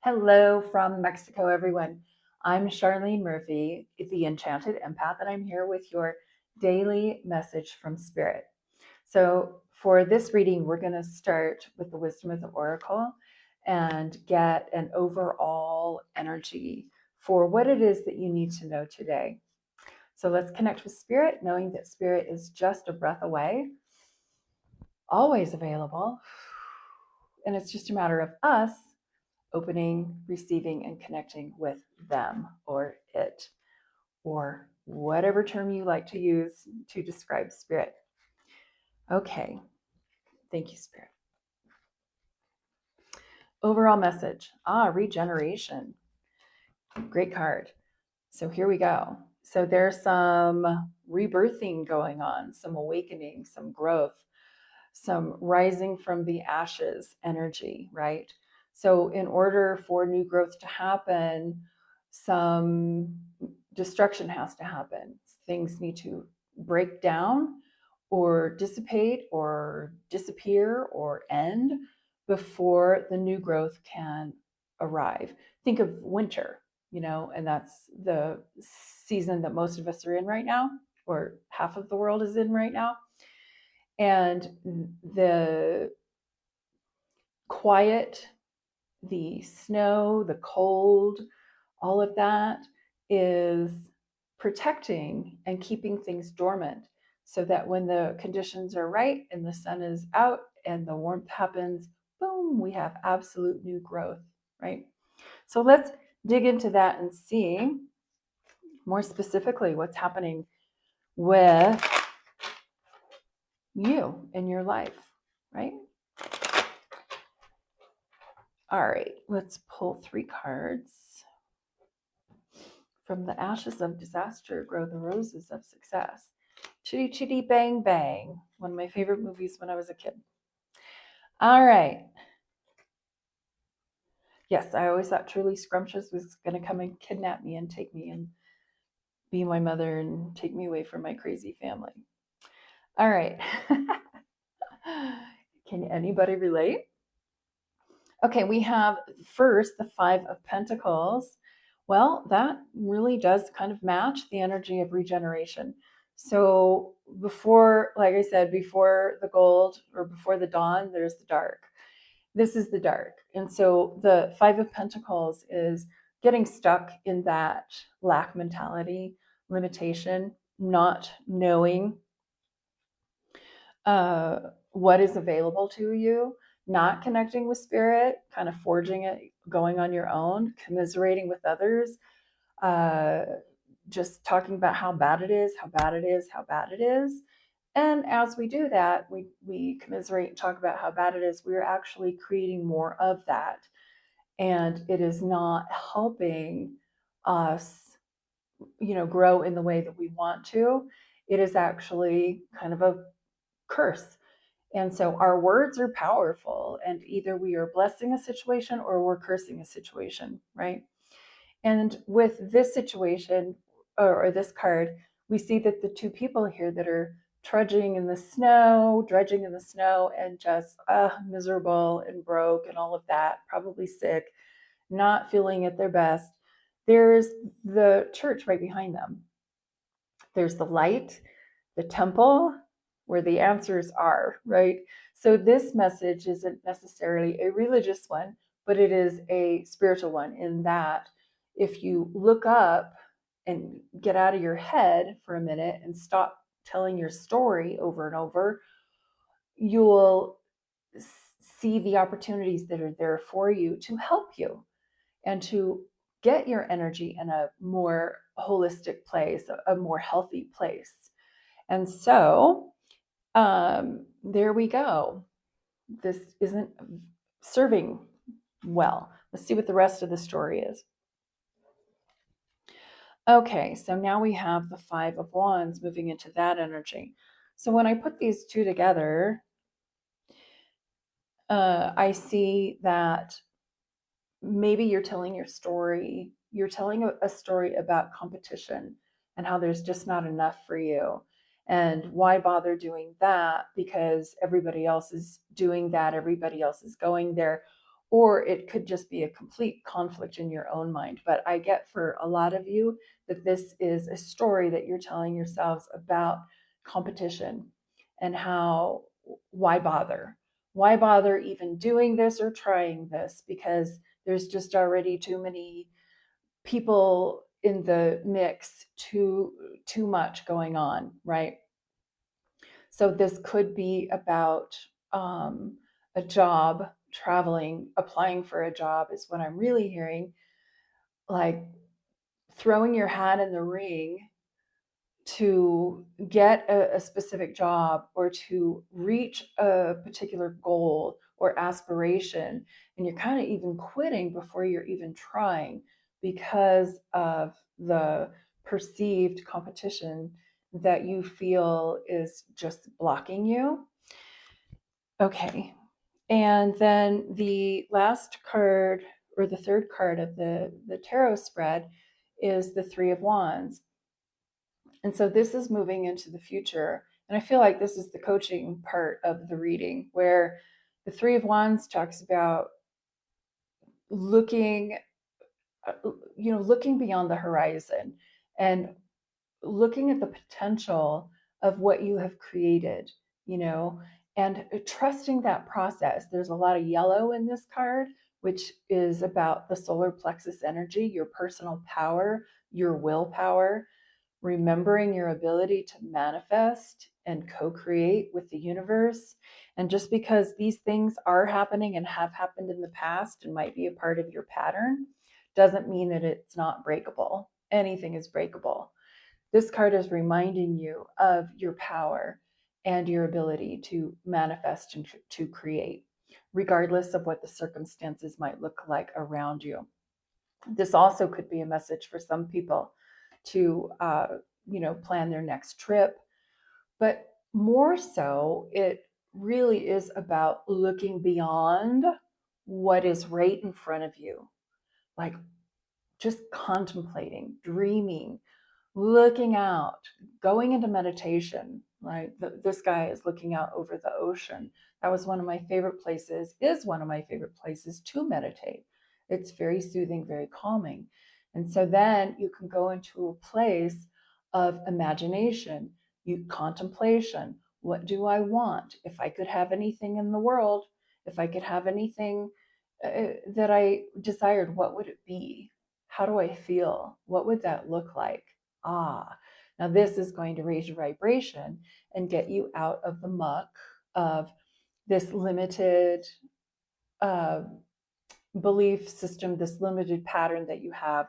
Hello from Mexico, everyone. I'm Charlene Murphy, the Enchanted Empath, and I'm here with your daily message from Spirit. So, for this reading, we're going to start with the Wisdom of the Oracle and get an overall energy for what it is that you need to know today. So, let's connect with Spirit, knowing that Spirit is just a breath away, always available. And it's just a matter of us opening, receiving, and connecting with them or it, or whatever term you like to use to describe Spirit. Okay, thank you, Spirit. Overall message. Regeneration. Great card. So here we go. So there's some rebirthing going on, some awakening, some growth, some rising from the ashes energy, right? So in order for new growth to happen, some destruction has to happen. Things need to break down or dissipate or disappear or end before the new growth can arrive. Think of winter, and that's the season that most of us are in right now, or half of the world is in right now. And the quiet, the snow, the cold, all of that is protecting and keeping things dormant so that when the conditions are right and the sun is out and the warmth happens, boom, we have absolute new growth, right? So let's dig into that and see more specifically what's happening with you in your life, right? All right, let's pull 3 cards. From the ashes of disaster grow the roses of success. Chitty Chitty Bang Bang, one of my favorite movies when I was a kid. All right. Yes, I always thought Truly Scrumptious was going to come and kidnap me and take me and be my mother and take me away from my crazy family. All right. Can anybody relate? Okay, we have first the 5 of Pentacles. Well, that really does kind of match the energy of regeneration. So before, like I said, before the gold or before the dawn, there's the dark. This is the dark. And so the 5 of Pentacles is getting stuck in that lack mentality, limitation, not knowing what is available to you, not connecting with Spirit, kind of forging it, going on your own, commiserating with others, just talking about how bad it is, how bad it is, how bad it is. And as we do that, we commiserate and talk about how bad it is, we're actually creating more of that. And it is not helping us, grow in the way that we want to. It is actually kind of a curse. And so our words are powerful, and either we are blessing a situation or we're cursing a situation, right? And with this situation or this card, we see that the 2 people here that are trudging in the snow, dredging in the snow, and just miserable and broke and all of that, probably sick, not feeling at their best. There's the church right behind them. There's the light, the temple, where the answers are, right? So this message isn't necessarily a religious one, but it is a spiritual one in that if you look up and get out of your head for a minute and stop telling your story over and over, you'll see the opportunities that are there for you to help you and to get your energy in a more holistic place, a more healthy place. And so there we go. This isn't serving well. Let's see what the rest of the story is. Okay, so now we have the 5 of Wands moving into that energy. So when I put these 2 together, I see that maybe you're telling your story. You're telling a story about competition and how there's just not enough for you. And why bother doing that? Because everybody else is doing that. Everybody else is going there. or it could just be a complete conflict in your own mind. But I get for a lot of you that this is a story that you're telling yourselves about competition and how, why bother? Why bother even doing this or trying this? Because there's just already too many people in the mix, too much going on, right? So this could be about a job, traveling, applying for a job is what I'm really hearing, like throwing your hat in the ring to get a specific job or to reach a particular goal or aspiration, and you're kind of even quitting before you're even trying because of the perceived competition that you feel is just blocking you. Okay. And then the last card, or the third card of the tarot spread, is the Three of Wands. And so this is moving into the future. And I feel like this is the coaching part of the reading, where the Three of Wands talks about looking, looking beyond the horizon and looking at the potential of what you have created, you know, and trusting that process. There's a lot of yellow in this card, which is about the solar plexus energy, your personal power, your willpower, remembering your ability to manifest and co-create with the universe. And just because these things are happening and have happened in the past and might be a part of your pattern doesn't mean that it's not breakable. Anything is breakable. This card is reminding you of your power and your ability to manifest and to create, regardless of what the circumstances might look like around you. This also could be a message for some people to, plan their next trip, but more so, it really is about looking beyond what is right in front of you, like just contemplating, dreaming, looking out, going into meditation. Like this guy is looking out over the ocean. That was one of my favorite places, is one of my favorite places to meditate. It's very soothing, very calming. And so then you can go into a place of imagination, contemplation. What do I want? If I could have anything in the world, if I could have anything that I desired, what would it be? How do I feel? What would that look like? Ah, now this is going to raise your vibration and get you out of the muck of this limited uh, belief system, this limited pattern that you have,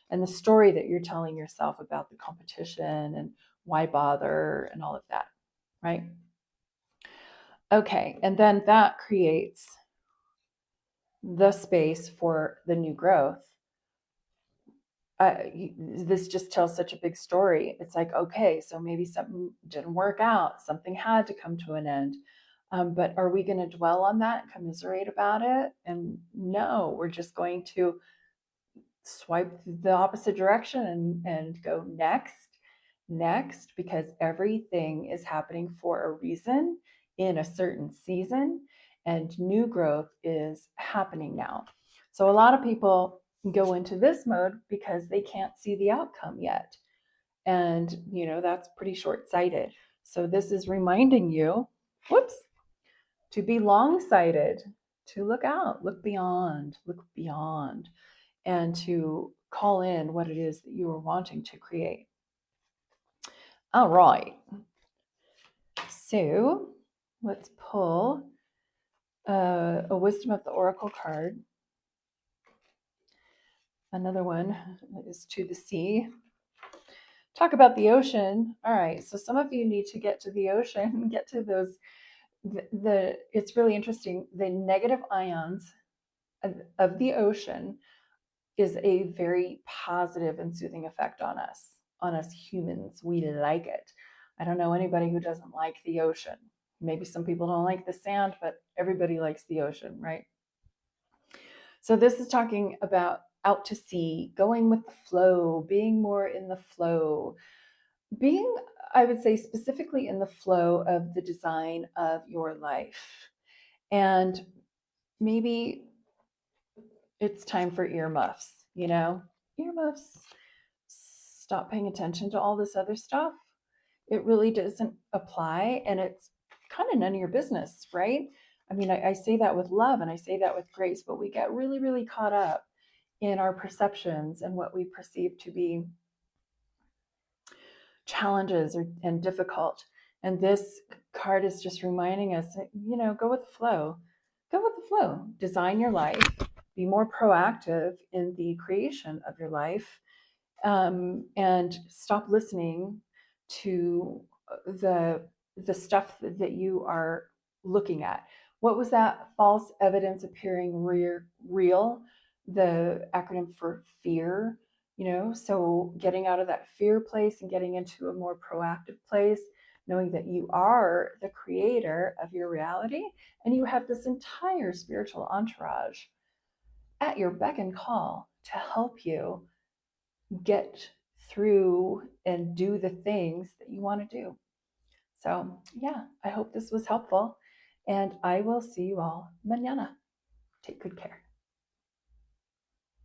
and the story that you're telling yourself about the competition and why bother and all of that, right? Okay, and then that creates the space for the new growth. This just tells such a big story. It's like, okay, so maybe something didn't work out, something had to come to an end. But are we going to dwell on that and commiserate about it? And no, we're just going to swipe the opposite direction and go next, because everything is happening for a reason in a certain season, and new growth is happening now. So a lot of people go into this mode because they can't see the outcome yet. And, that's pretty short-sighted. So this is reminding you, whoops, to be long-sighted, to look out, look beyond, and to call in what it is that you are wanting to create. All right. So let's pull a Wisdom of the Oracle card. Another one is To the Sea. Talk about the ocean. All right. So some of you need to get to the ocean, get to those. It's really interesting. The negative ions of the ocean is a very positive and soothing effect on us humans. We like it. I don't know anybody who doesn't like the ocean. Maybe some people don't like the sand, but everybody likes the ocean, right? So this is talking about out to sea, going with the flow, being more in the flow, being, I would say, specifically in the flow of the design of your life. And maybe it's time for earmuffs, earmuffs. Stop paying attention to all this other stuff. It really doesn't apply, and it's kind of none of your business, right? I mean, I say that with love and I say that with grace, but we get really, really caught up in our perceptions and what we perceive to be challenges and difficult. And this card is just reminding us, go with the flow. Go with the flow. Design your life. Be more proactive in the creation of your life, and stop listening to the the stuff that you are looking at. What was that? False evidence appearing real, the acronym for fear. So getting out of that fear place and getting into a more proactive place, knowing that you are the creator of your reality and you have this entire spiritual entourage at your beck and call to help you get through and do the things that you want to do. So, yeah, I hope this was helpful, and I will see you all mañana. Take good care.